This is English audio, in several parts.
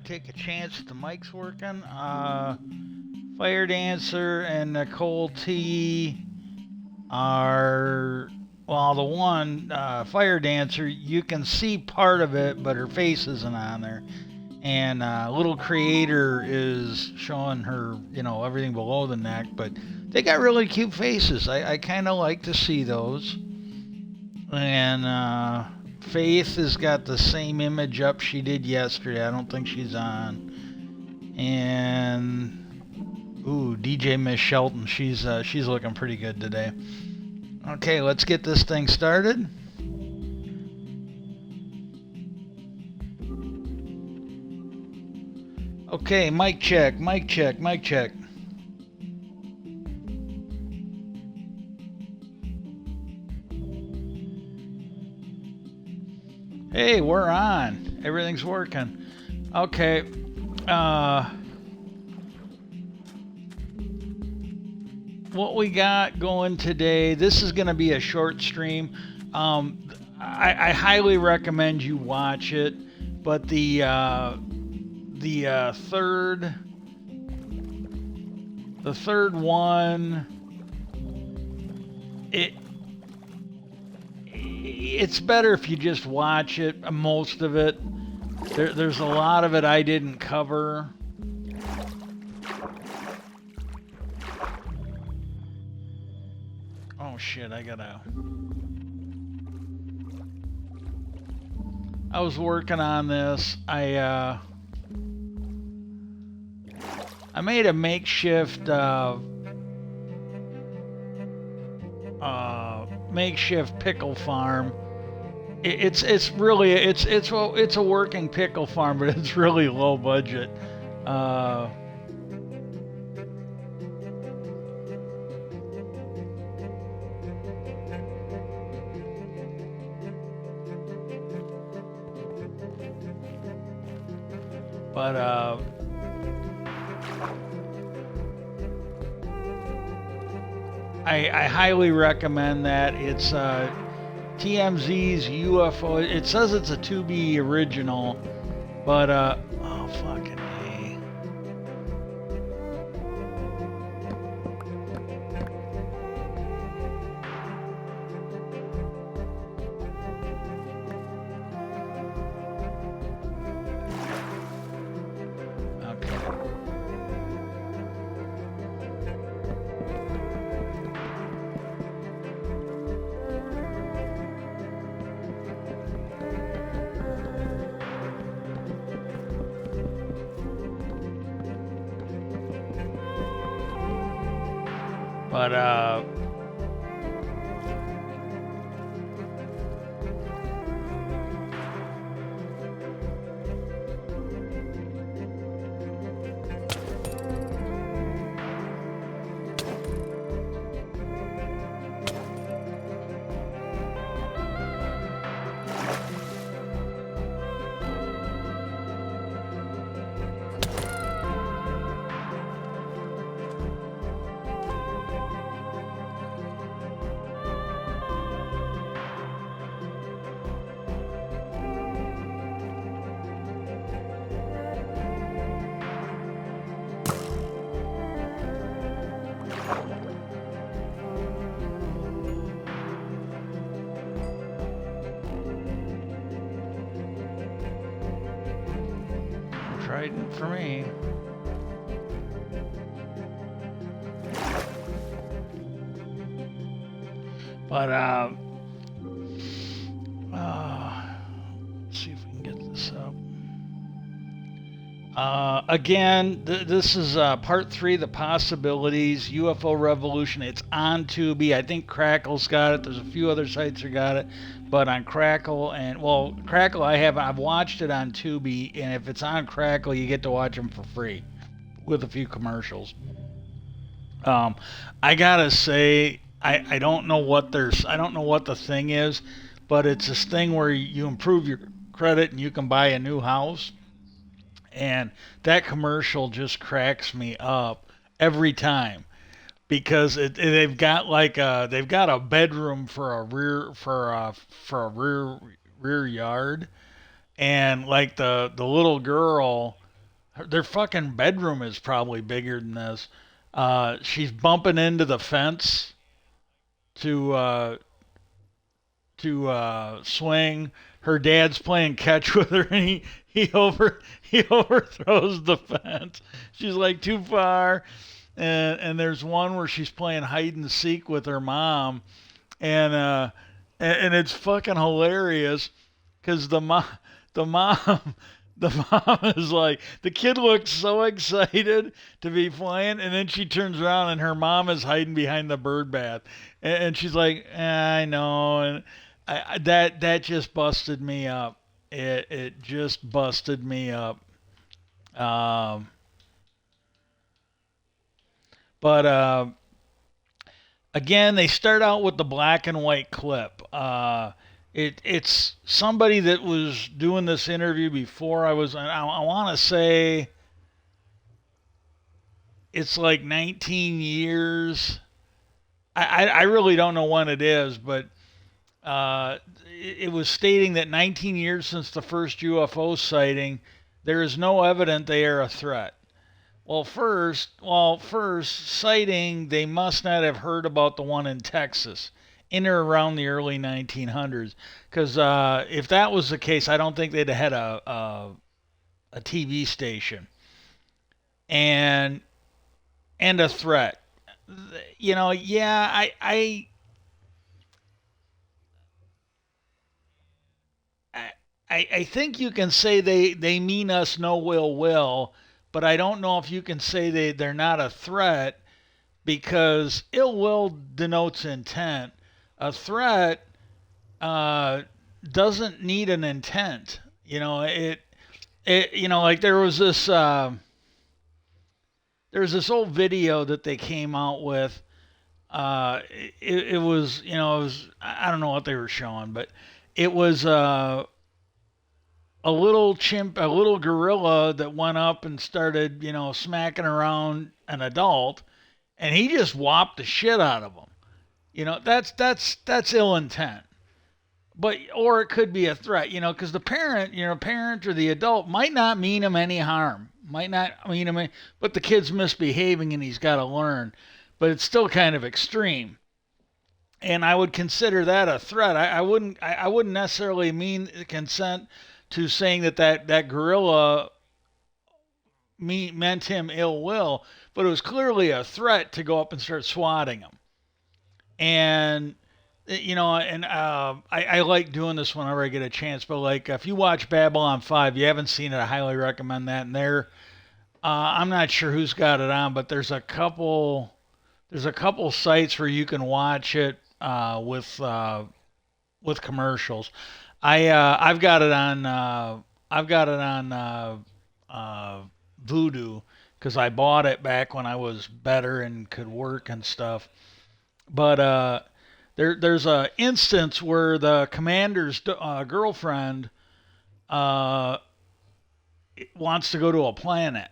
take a chance that the mic's working. Fire Dancer and Nicole T are, well, the one, Fire Dancer, you can see part of it, but her face isn't on there. And Little Creator is showing her, everything below the neck, but they got really cute faces. I kind of like to see those. And Faith has got the same image up she did yesterday. I don't think she's on. And DJ Miss Shelton, she's looking pretty good today. Okay, let's get this thing started. Okay, mic check, mic check, mic check. Hey, we're on. Everything's working. Okay. What we got going today, this is going to be a short stream. I highly recommend you watch it, but the third one, it's better if you just watch it, most of it. There's a lot of it I didn't cover. Oh shit, I was working on this. I made a makeshift pickle farm. It's a working pickle farm, but it's really low budget. But I highly recommend that. It's TMZ's UFO. It says it's a 2B original, but oh fucking A. But right for me. But let's see if we can get this up. Again, this is part 3, the possibilities, UFO Revolution. It's on Tubi. I think Crackle's got it. There's a few other sites that got it, but on Crackle Crackle I've watched it on Tubi, and if it's on Crackle, you get to watch them for free with a few commercials. I gotta say, I don't know what the thing is, but it's this thing where you improve your credit and you can buy a new house. And that commercial just cracks me up every time because they've got a bedroom for a rear yard, and like the little girl their fucking bedroom is probably bigger than this. She's bumping into the fence to swing. Her dad's playing catch with her, and he overthrows the fence. She's like too far, and there's one where she's playing hide and seek with her mom, and and it's fucking hilarious because the mom the mom is like, the kid looks so excited to be playing, and then she turns around and her mom is hiding behind the bird bath, and she's like, I know, and that just busted me up. It just busted me up. Um, but again, they start out with the black and white clip. It's somebody that was doing this interview before I was. I want to say it's like 19 years. I really don't know when it is, but it was stating that 19 years since the first UFO sighting, there is no evidence they are a threat. First sighting, they must not have heard about the one in Texas in or around the early 1900s. Because if that was the case, I don't think they'd have had a TV station and a threat. Yeah, I think you can say they mean us no ill will, but I don't know if you can say they're not a threat because ill will denotes intent. A threat uh, doesn't need an intent. Like there was this old video that they came out with. It was I don't know what they were showing, but it was a little gorilla that went up and started, smacking around an adult, and he just whopped the shit out of him. That's ill intent. But or it could be a threat, because the parent or the adult might not mean him any harm, might not mean him, but the kid's misbehaving and he's got to learn. But it's still kind of extreme, and I would consider that a threat. I wouldn't necessarily mean consent to saying that gorilla meant him ill will, but it was clearly a threat to go up and start swatting him. And I like doing this whenever I get a chance. But like, if you watch Babylon 5, you haven't seen it, I highly recommend that. And I'm not sure who's got it on, but there's a couple sites where you can watch it with commercials. I've got it on Voodoo because I bought it back when I was better and could work and stuff. But there's a instance where the commander's girlfriend uh, wants to go to a planet,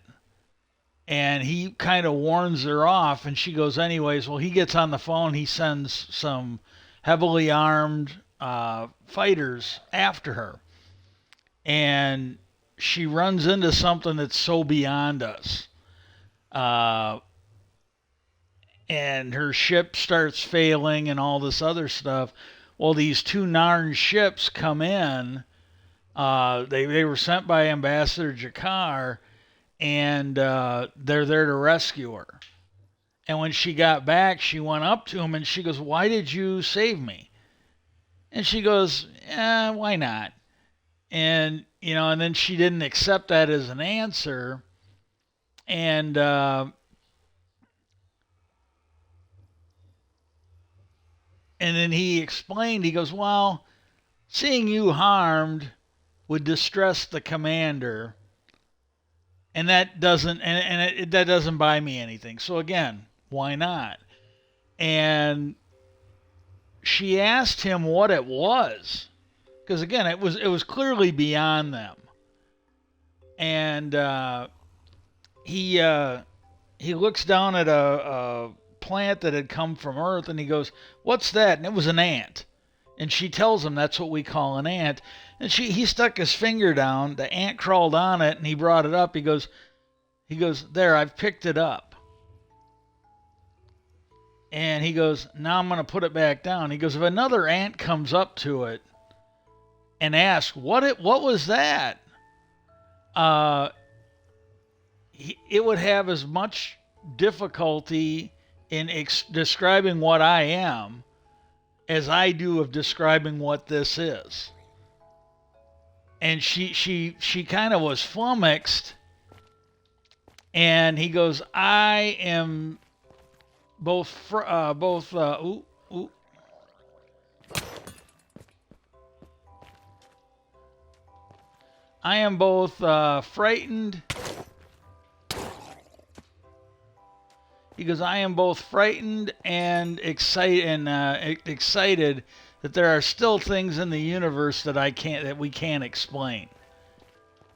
and he kind of warns her off, and she goes anyways. Well, he gets on the phone. He sends some heavily armed fighters after her, and she runs into something that's so beyond us. Uh, and her ship starts failing and all this other stuff. Well, these two Narn ships come in. They were sent by Ambassador Jakar, and they're there to rescue her. And when she got back, she went up to him and she goes, "Why did you save me?" And she goes, "Why not?" And then she didn't accept that as an answer. And and then he explained. He goes, "Well, seeing you harmed would distress the commander, and that doesn't buy me anything. So again, why not?" And she asked him what it was, because again, it was clearly beyond them. And he looks down at a plant that had come from Earth, and he goes, "What's that?" And it was an ant. And she tells him that's what we call an ant. And he stuck his finger down. The ant crawled on it, and he brought it up. He goes, He goes, there, I've picked it up. And he goes, now I'm going to put it back down. He goes, if another ant comes up to it and asks, what was that? It would have as much difficulty in describing what I am as I do of describing what this is. And she kind of was flummoxed. And he goes, I am I am both frightened. He goes, I am both frightened and excited that there are still things in the universe that we can't explain.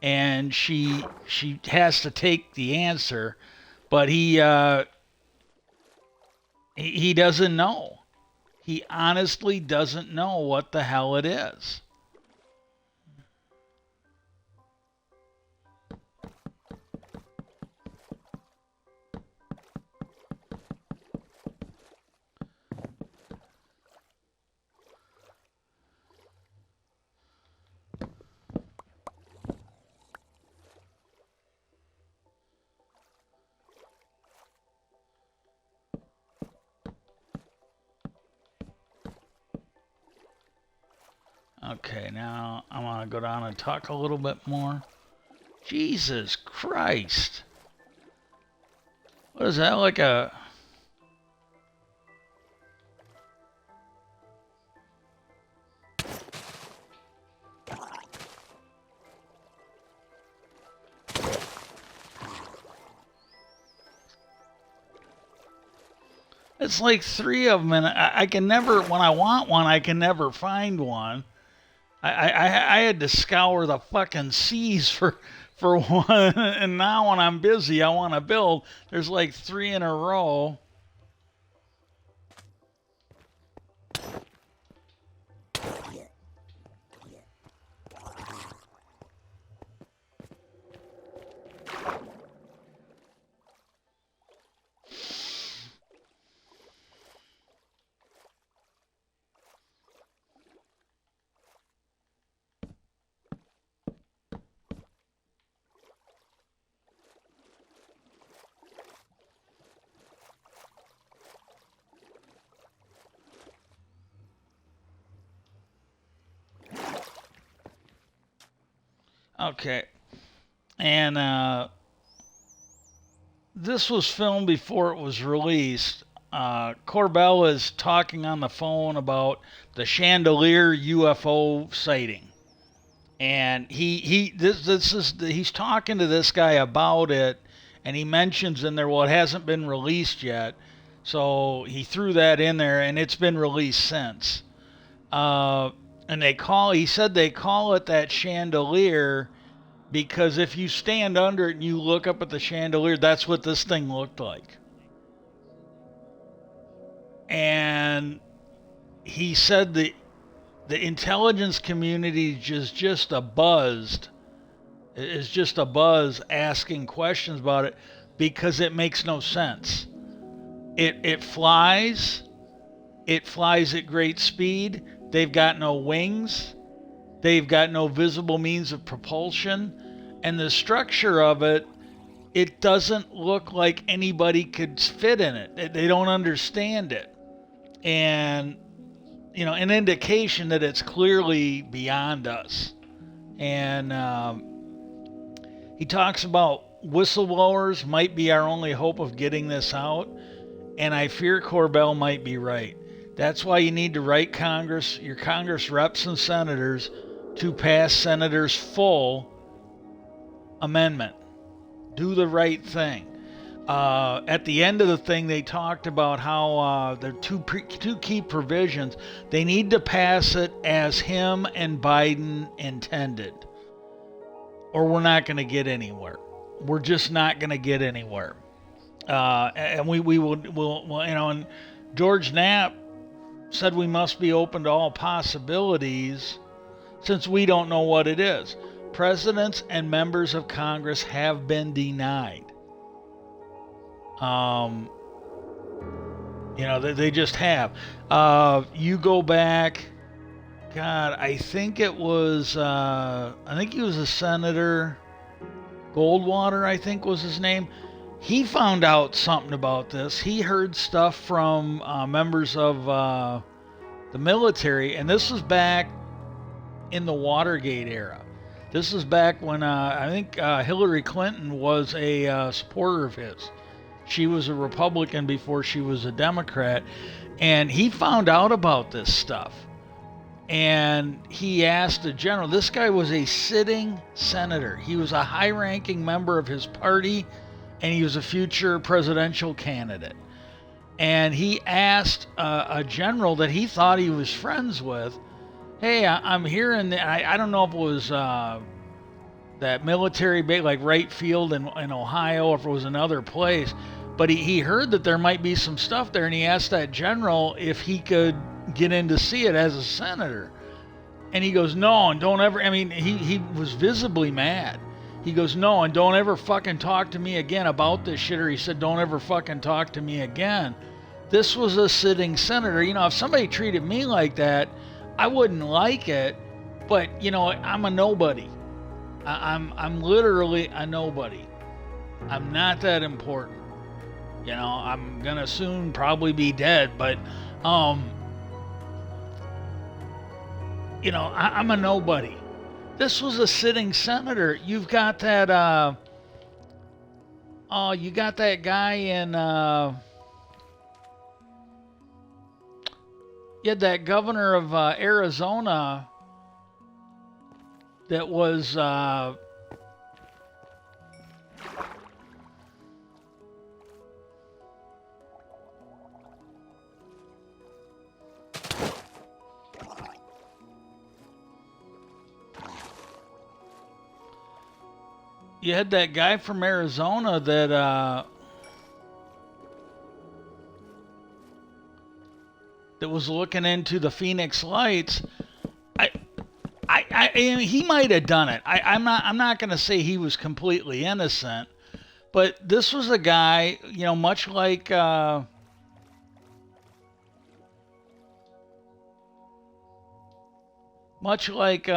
And she has to take the answer, but he doesn't know. He honestly doesn't know what the hell it is. Okay, now I'm going to go down and talk a little bit more. Jesus Christ. What is that, like a... It's like 3 of them, and I can never, when I want one, I can never find one. I had to scour the fucking seas for one, and now when I'm busy, I want to build. There's like 3 in a row. Okay, and this was filmed before it was released. Corbell is talking on the phone about the chandelier UFO sighting, and he's talking to this guy about it, and he mentions in there, well, it hasn't been released yet, so he threw that in there, and it's been released since. And he said they call it that chandelier because if you stand under it and you look up at the chandelier, that's what this thing looked like. And he said the intelligence community is just a buzz asking questions about it because it makes no sense. It flies at great speed. They've got no wings. They've got no visible means of propulsion. And the structure of it doesn't look like anybody could fit in it. They don't understand it. And, an indication that it's clearly beyond us. And he talks about whistleblowers might be our only hope of getting this out. And I fear Corbell might be right. That's why you need to write Congress, your Congress reps and senators, to pass Senators' full amendment. Do the right thing. At the end of the thing, they talked about how there are two key provisions. They need to pass it as him and Biden intended, or we're not going to get anywhere. We're just not going to get anywhere. And we'll and George Knapp said we must be open to all possibilities since we don't know what it is. Presidents and members of Congress have been denied. Um, they just have. You go back. God, I think he was a senator. Goldwater, I think was his name. He found out something about this. He heard stuff from members of the military, and this was back in the Watergate era. This was back when I think Hillary Clinton was a supporter of his. She was a Republican before she was a Democrat, and he found out about this stuff. And he asked the general, this guy was a sitting senator. He was a high-ranking member of his party, and he was a future presidential candidate. And he asked a general that he thought he was friends with, hey, I'm hearing that, I don't know if it was that military base, like Wright Field in Ohio, or if it was another place, but he heard that there might be some stuff there, and he asked that general if he could get in to see it as a senator. And he goes, no, and don't ever, I mean, he was visibly mad. He goes, no, and don't ever fucking talk to me again about this shit, or he said, don't ever fucking talk to me again. This was a sitting senator. If somebody treated me like that, I wouldn't like it, but, I'm a nobody. I'm literally a nobody. I'm not that important. I'm gonna soon probably be dead, but, I'm a nobody. This was a sitting senator. You've got that, you got that guy in, you had that governor of Arizona that was, you had that guy from Arizona that was looking into the Phoenix Lights. He might have done it. I'm not going to say he was completely innocent, but this was a guy, much like much like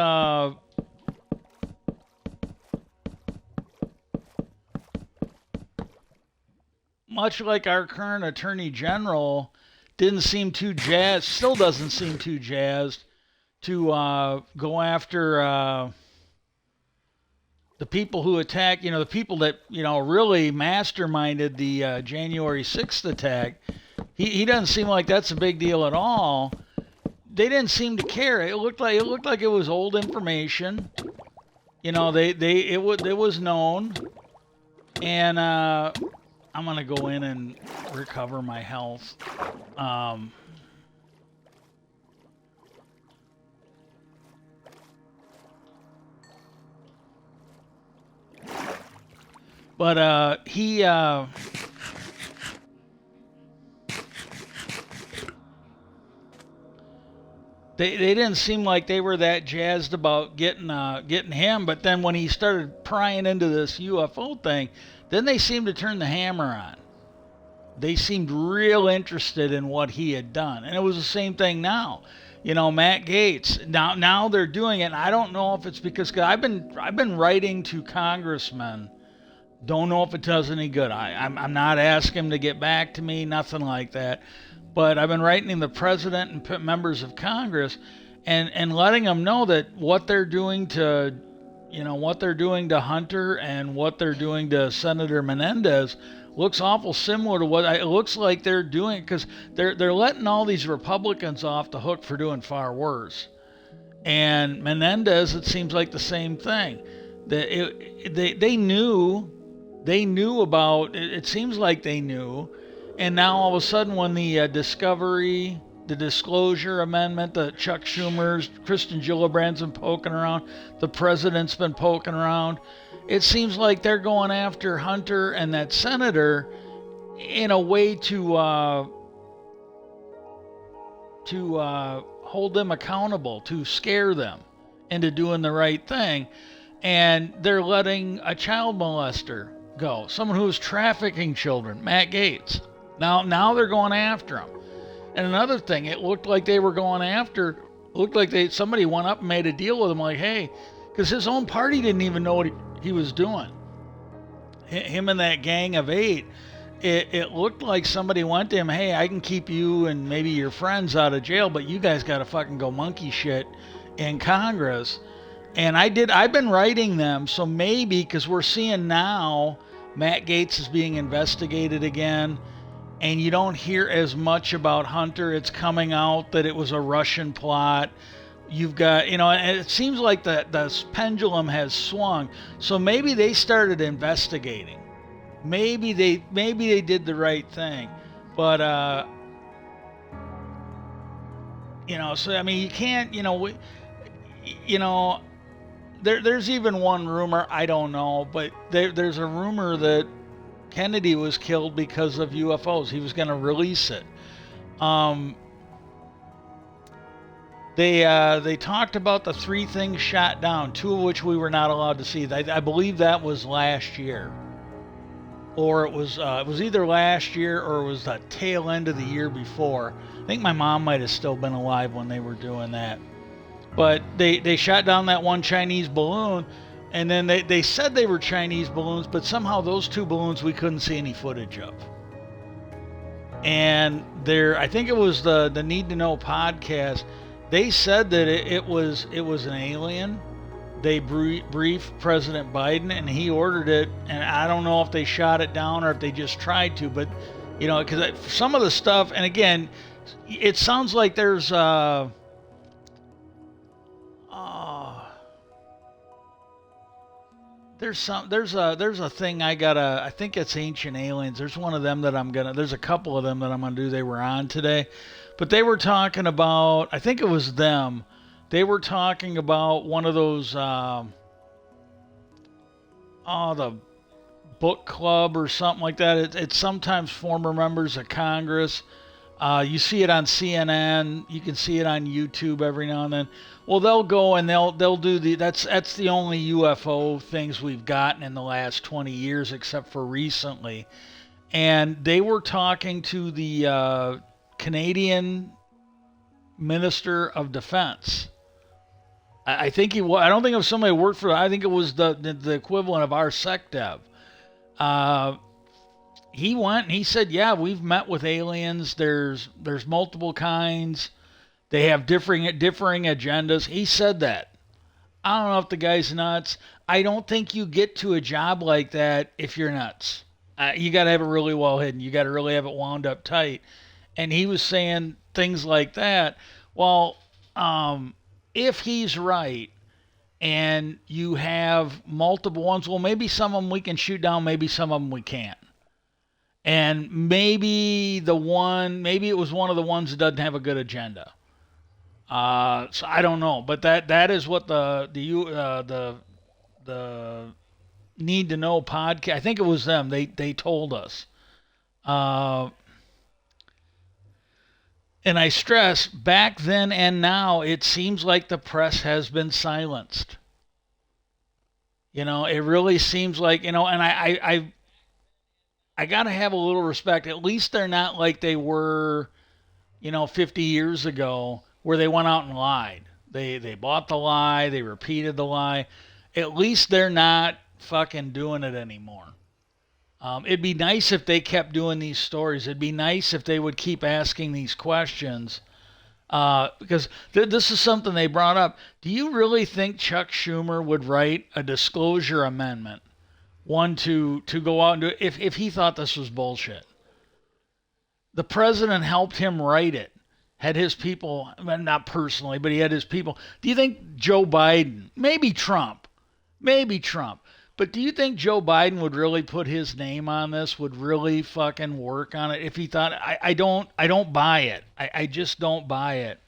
much like our current attorney general didn't seem too jazzed, still doesn't seem too jazzed to go after the people who attacked, the people that, really masterminded the January 6th attack. He doesn't seem like that's a big deal at all. They didn't seem to care. It looked like it was old information. It was known, and I'm gonna go in and recover my health. But he they didn't seem like they were that jazzed about getting him. But then when he started prying into this UFO thing, then they seemed to turn the hammer on. They seemed real interested in what he had done, and it was the same thing now. Matt Gaetz. Now they're doing it. And I don't know if it's because I've been writing to congressmen. Don't know if it does any good. I'm not asking him to get back to me, nothing like that. But I've been writing to the president and members of Congress, and letting them know that what they're doing to, what they're doing to Hunter and what they're doing to Senator Menendez looks awful similar to what it looks like they're doing, because they're letting all these Republicans off the hook for doing far worse. And Menendez, it seems like the same thing. They knew about it. It seems like they knew, and now all of a sudden, when the disclosure amendment that Chuck Schumer's, Kristen Gillibrand's been poking around, the president's been poking around, it seems like they're going after Hunter and that senator in a way to hold them accountable, to scare them into doing the right thing. And they're letting a child molester go. Someone who was trafficking children, Matt Gaetz. Now they're going after him. And another thing, it looked like they were going after. Looked like somebody went up and made a deal with him, like, hey, because his own party didn't even know what he was doing. Him and that gang of 8. It looked like somebody went to him, hey, I can keep you and maybe your friends out of jail, but you guys got to fucking go monkey shit in Congress. And I've been writing them, so maybe, because we're seeing now Matt Gaetz is being investigated again, and you don't hear as much about Hunter. It's coming out that it was a Russian plot. You've got, and it seems like the pendulum has swung. So maybe they started investigating. Maybe they did the right thing. But, so, I mean, you can't, there's even one rumor, I don't know, but there's a rumor that Kennedy was killed because of UFOs. He was going to release it. They talked about the 3 things shot down, 2 of which we were not allowed to see. I believe that was last year, or it was either last year or it was the tail end of the year before. I think my mom might have still been alive when they were doing that. But they shot down that one Chinese balloon, and then they said they were Chinese balloons, but somehow those 2 balloons we couldn't see any footage of. And I think it was the Need to Know podcast. They said that it was an alien. They briefed President Biden, and he ordered it. And I don't know if they shot it down or if they just tried to, but because some of the stuff, and again, it sounds like there's there's a thing I think it's Ancient Aliens. There's one of them that there's a couple of them that I'm gonna do. They were on today, but they were talking about, I think it was them. They were talking about one of those the book club or something like that. It's sometimes former members of Congress. You see it on CNN. You can see it on YouTube every now and then. Well, they'll go and they'll do that's the only UFO things we've gotten in the last 20 years, except for recently. And they were talking to the Canadian Minister of Defense. I think he was. I don't think it was somebody who worked for. I think it was the equivalent of our SecDev. He went and he said, yeah, we've met with aliens. There's multiple kinds. They have differing agendas. He said that. I don't know if the guy's nuts. I don't think you get to a job like that if you're nuts. You got to have it really well hidden. You got to really have it wound up tight. And he was saying things like that. Well, if he's right and you have multiple ones, well, maybe some of them we can shoot down, maybe some of them we can't. And maybe it was one of the ones that doesn't have a good agenda. So I don't know, but that is what the Need to Know podcast. I think it was them. They told us. And I stress, back then and now, it seems like the press has been silenced. It really seems like, and I got to have a little respect. At least they're not like they were, 50 years ago, where they went out and lied. They bought the lie. They repeated the lie. At least they're not fucking doing it anymore. It'd be nice if they kept doing these stories. It'd be nice if they would keep asking these questions. Because this is something they brought up. Do you really think Chuck Schumer would write a disclosure amendment? One to go out and do it if he thought this was bullshit. The president helped him write it. Had his people, not personally, but he had his people. Do you think Joe Biden, maybe Trump, but do you think Joe Biden would really put his name on this, would really fucking work on it if he thought, I don't buy it. I just don't buy it.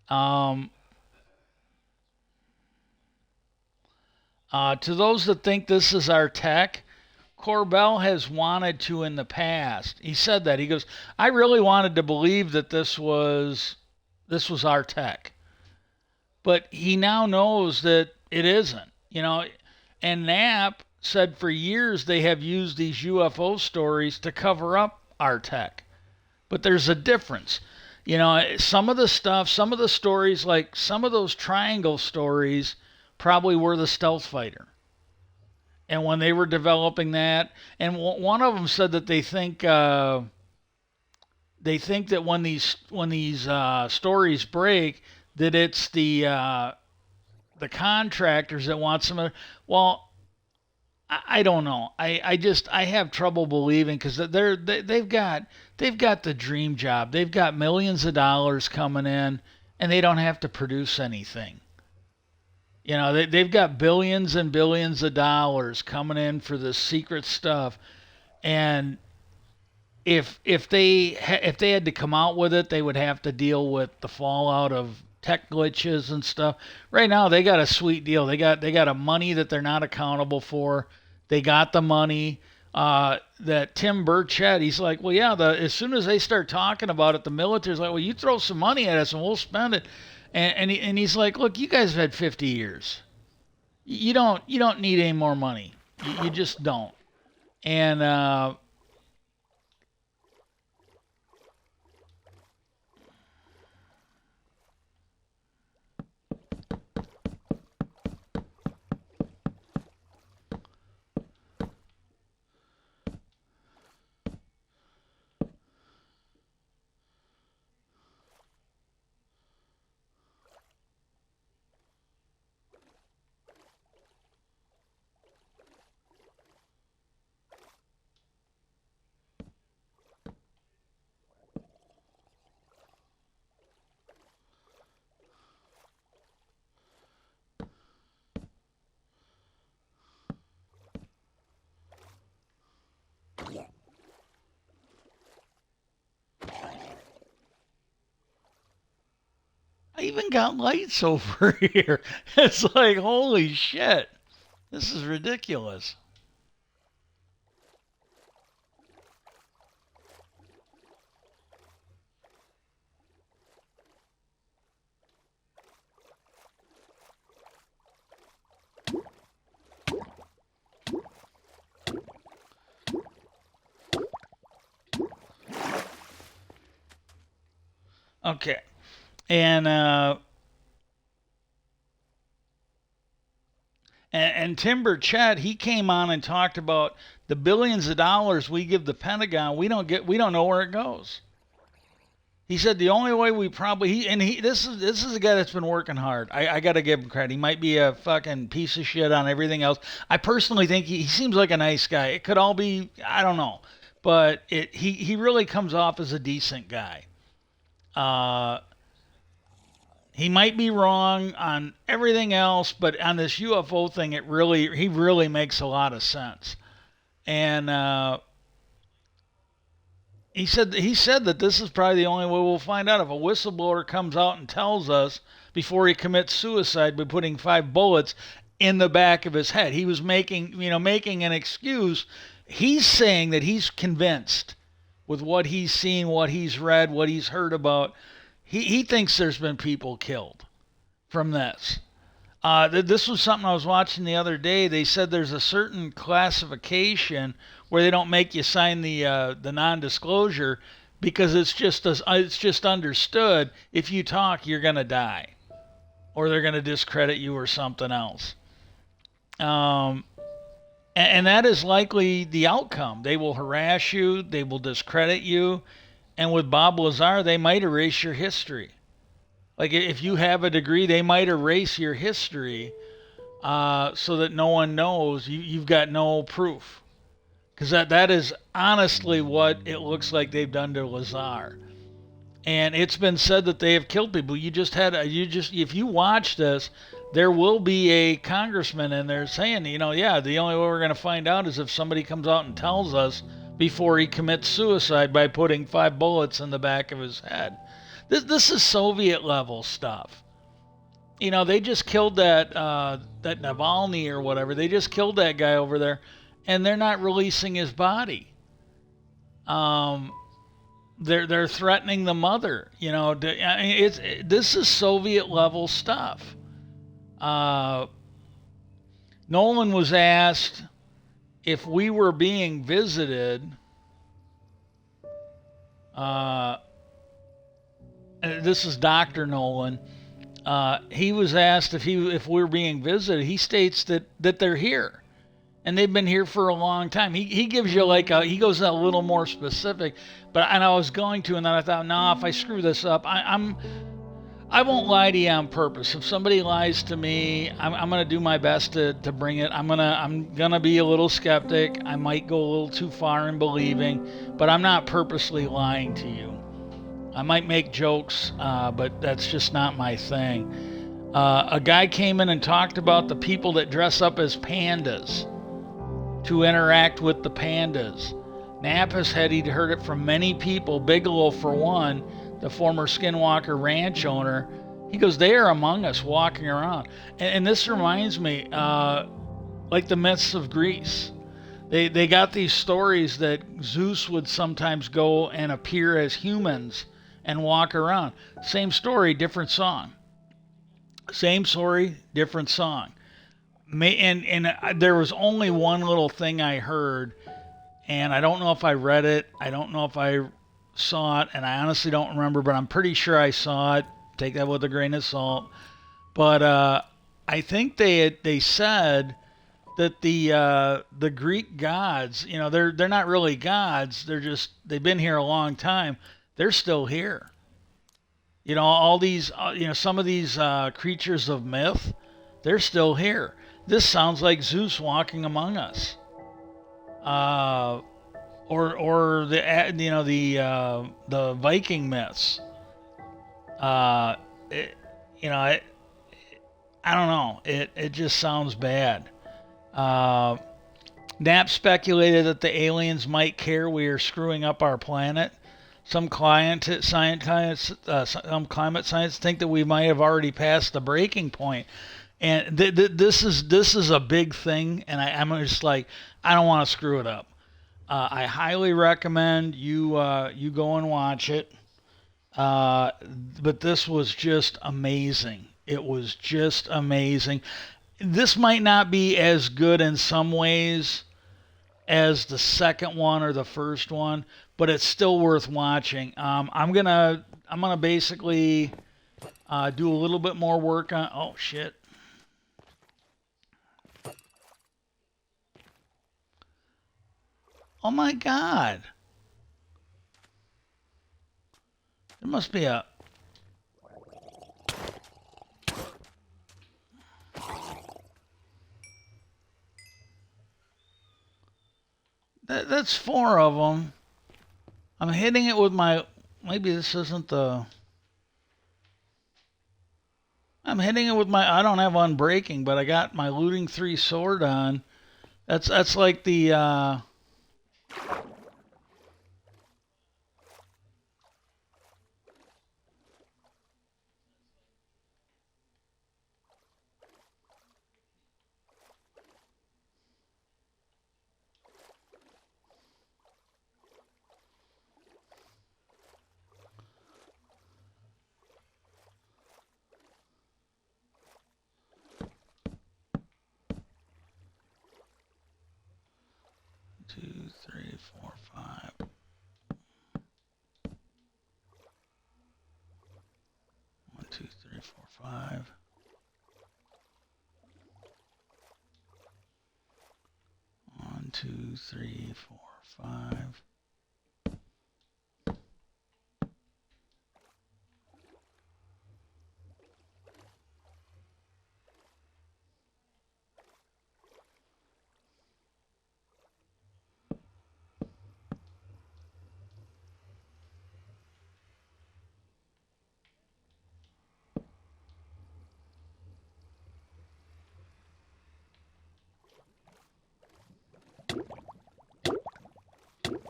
To those that think this is our tech, Corbell has wanted to in the past. He said that. He goes, I really wanted to believe that this was our tech. But he now knows that it isn't, And Knapp said for years they have used these UFO stories to cover up our tech. But there's a difference. You know, some of the stuff, some of the stories, like some of those triangle stories, probably were the stealth fighter. And when they were developing that, and one of them said that they think that when these stories break, that it's the contractors that want some. Well, I don't know. I have trouble believing because they've got the dream job. They've got millions of dollars coming in, and they don't have to produce anything. You know, they've got billions and billions of dollars coming in for this secret stuff, and if they had to come out with it, they would have to deal with the fallout of tech glitches and stuff. Right now, they got a sweet deal. They got a money that they're not accountable for. They got the money. That Tim Burchett, he's like, well, yeah. As soon as they start talking about it, the military's like, well, you throw some money at us and we'll spend it. And he's like, look, you guys have had 50 years. You don't need any more money. You just don't. And I even got lights over here. It's like, holy shit. This is ridiculous. Okay. And and Tim Burchett, he came on and talked about the billions of dollars we give the Pentagon. We don't know where it goes. He said the only way we probably this is a guy that's been working hard. I got to give him credit. He might be a fucking piece of shit on everything else. I personally think he seems like a nice guy. It could all be, I don't know, but he really comes off as a decent guy. Uh, he might be wrong on everything else, but on this UFO thing, he really makes a lot of sense. And he said that this is probably the only way we'll find out if a whistleblower comes out and tells us before he commits suicide by putting 5 bullets in the back of his head. He was making an excuse. He's saying that he's convinced with what he's seen, what he's read, what he's heard about. He thinks there's been people killed from this. This was something I was watching the other day. They said there's a certain classification where they don't make you sign the non-disclosure because it's just understood if you talk you're gonna die or they're gonna discredit you or something else. Um, and that is likely the outcome. They will harass you. They will discredit you. And with Bob Lazar, they might erase your history. Like if you have a degree, they might erase your history so that no one knows you've got no proof. Because that is honestly what it looks like they've done to Lazar. And it's been said that they have killed people. If you watch this, there will be a congressman in there saying, yeah, the only way we're going to find out is if somebody comes out and tells us before he commits suicide by putting 5 bullets in the back of his head. This is Soviet level stuff. They just killed that Navalny or whatever. They just killed that guy over there, and they're not releasing his body. They're threatening the mother. This is Soviet level stuff. Nolan was asked if we were being visited, uh, this is Dr. Nolan. He was asked if we were being visited. He states that they're here and they've been here for a long time. He gives you he goes a little more specific, but and I was going to, and then I thought, nah, if I screw this up, I won't lie to you on purpose. If somebody lies to me, I'm gonna do my best to bring it. I'm gonna be a little skeptic. I might go a little too far in believing, but I'm not purposely lying to you. I might make jokes, but that's just not my thing. A guy came in and talked about the people that dress up as pandas to interact with the pandas. Knapp has said he'd heard it from many people, Bigelow for one, the former Skinwalker Ranch owner. He goes, they are among us walking around. And this reminds me, like the myths of Greece. They got these stories that Zeus would sometimes go and appear as humans and walk around. Same story, different song. Same story, different song. And there was only one little thing I heard, and I don't know if I read it. I don't know if I saw it, and I honestly don't remember, but I'm pretty sure I saw it. Take that with a grain of salt. But I think they said that the Greek gods, they're not really gods. They've been here a long time. They're still here. All these, some of these creatures of myth, they're still here. This sounds like Zeus walking among us, or the Viking myths. I don't know. It just sounds bad. Knapp speculated that the aliens might care we are screwing up our planet. Some climate scientists think that we might have already passed the breaking point, and this is a big thing. And I'm just like, I don't want to screw it up. I highly recommend you go and watch it. But this was just amazing. It was just amazing. This might not be as good in some ways as the second one or the first one, but it's still worth watching. I'm gonna basically do a little bit more work on. Oh shit! Oh my God! There must be a. That's four of them. I'm hitting it with my. Maybe this isn't the. I'm hitting it with my. I don't have Unbreaking, but I got my Looting 3 sword on. That's like the. 2, 3, 4, 5. 1, 2, 3, 4, 5. 1, 2, 3, 4, 5.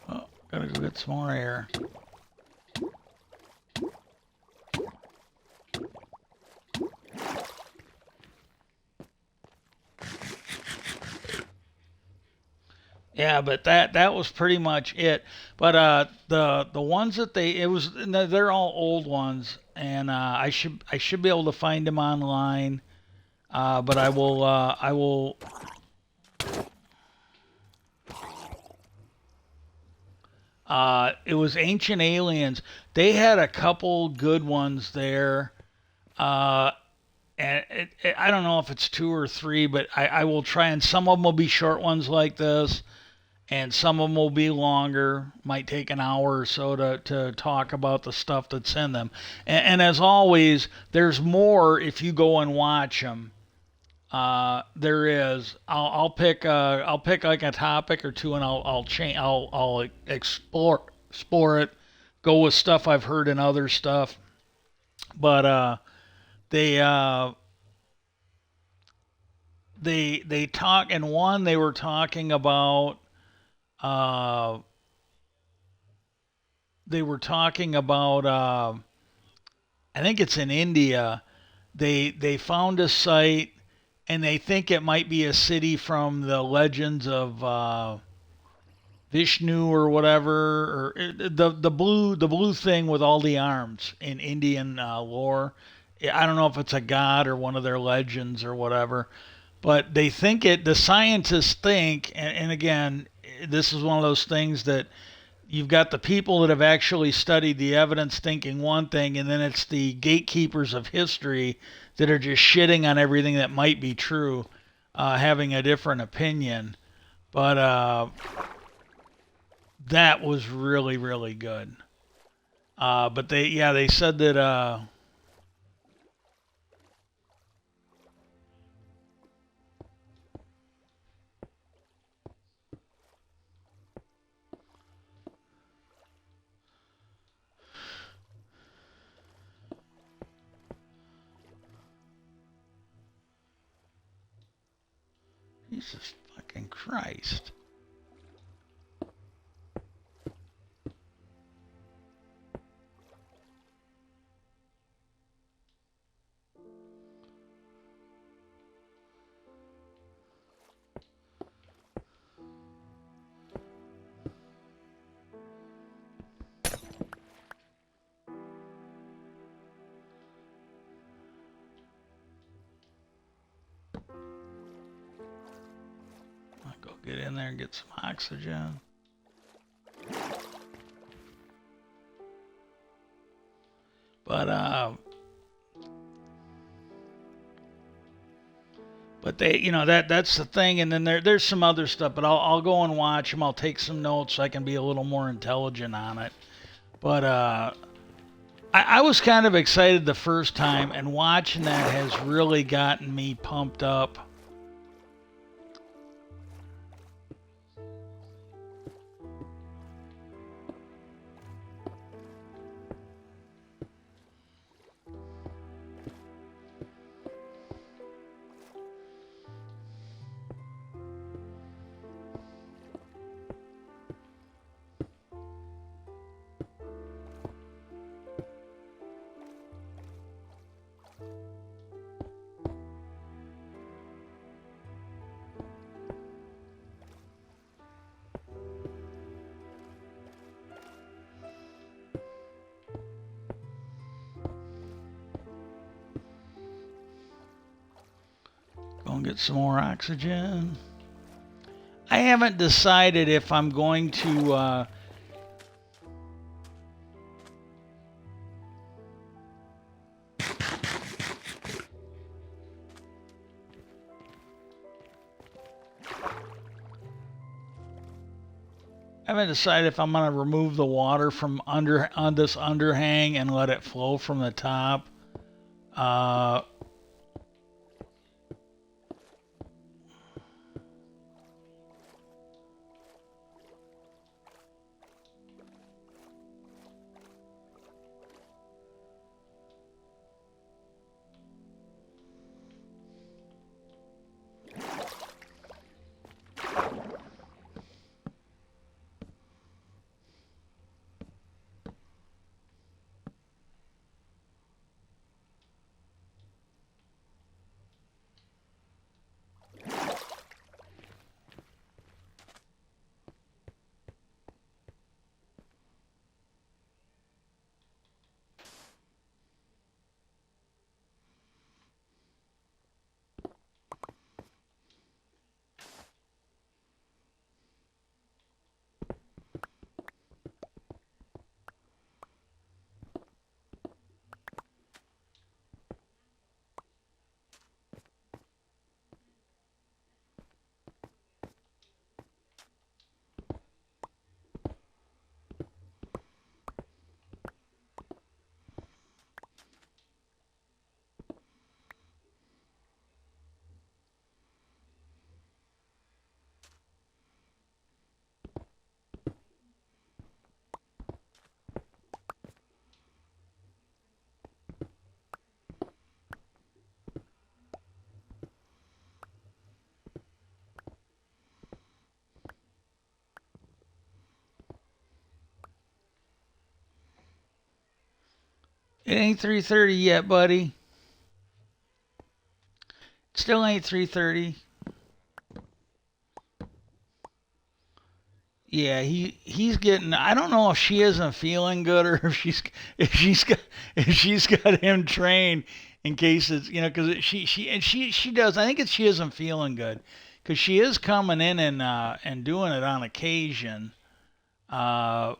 Oh, gotta go get some more air. Yeah, but that was pretty much it. But the ones that they're all old ones, and I should be able to find them online. But I will It was Ancient Aliens. They had a couple good ones there. Uh, and I don't know if it's two or three, but I will try. And some of them will be short ones like this, and some of them will be longer. Might take an hour or so to talk about the stuff that's in them. And as always, there's more if you go and watch them. There is. I'll pick like a topic or two, and I'll change. I'll explore it. Go with stuff I've heard in other stuff. But they they talk in one. They were talking about. Uh, they were talking about. I think it's in India. They found a site, and they think it might be a city from the legends of Vishnu or whatever, or the blue thing with all the arms in Indian lore. I don't know if it's a god or one of their legends or whatever, but they think it. The scientists think, and again, this is one of those things that you've got the people that have actually studied the evidence thinking one thing, and then it's the gatekeepers of history that are just shitting on everything that might be true, having a different opinion. But that was really, really good. But they said that. Jesus fucking Christ. I'll go get in there and get some oxygen. But that's the thing, and then there's some other stuff. But I'll go and watch them. I'll take some notes so I can be a little more intelligent on it. But I was kind of excited the first time, and watching that has really gotten me pumped up. Go and get some more oxygen. I haven't decided if I'm going to. I haven't decided if I'm going to remove the water from under on this underhang and let it flow from the top. Uh, It ain't 3:30 yet, buddy. It still ain't 3:30. Yeah, he's getting. I don't know if she isn't feeling good or if she's got if she's got him trained in case it's because she does. I think it's she isn't feeling good because she is coming in and doing it on occasion. Uh,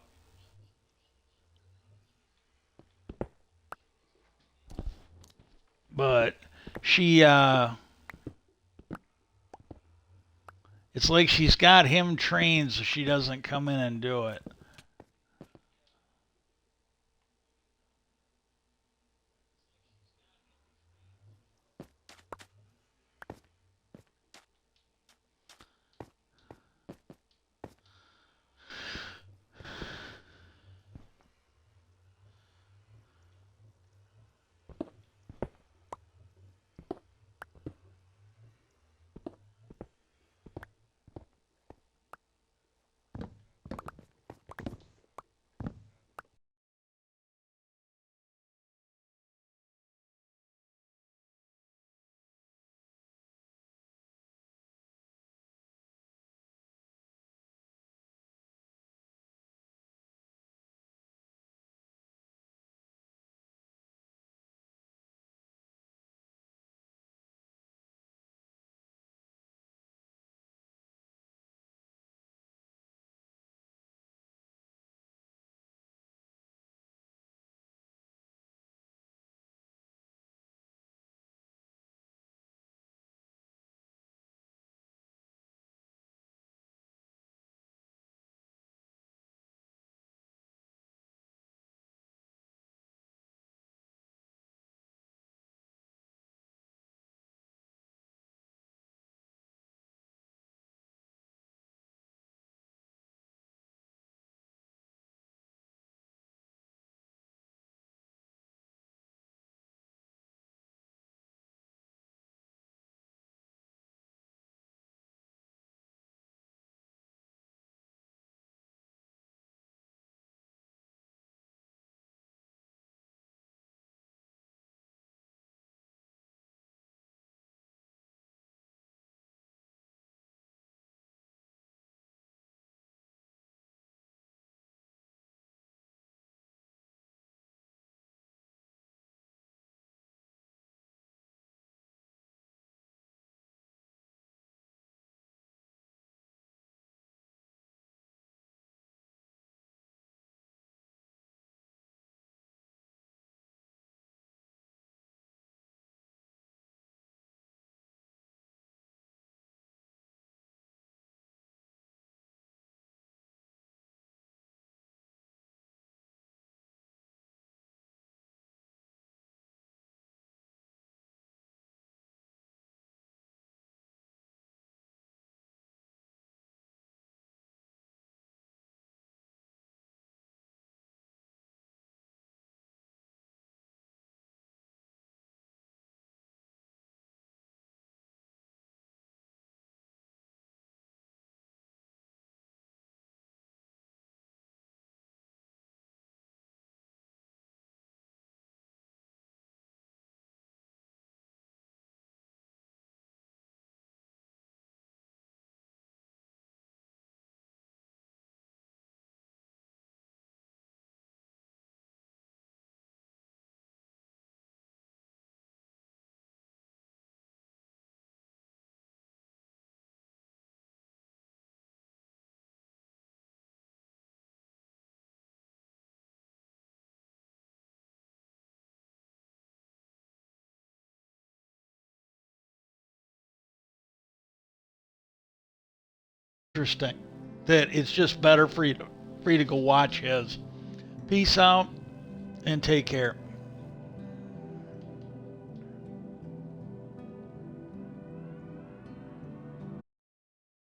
but she it's like she's got him trained so she doesn't come in and do it. Interesting. That it's just better for you to go watch his. Peace out and take care.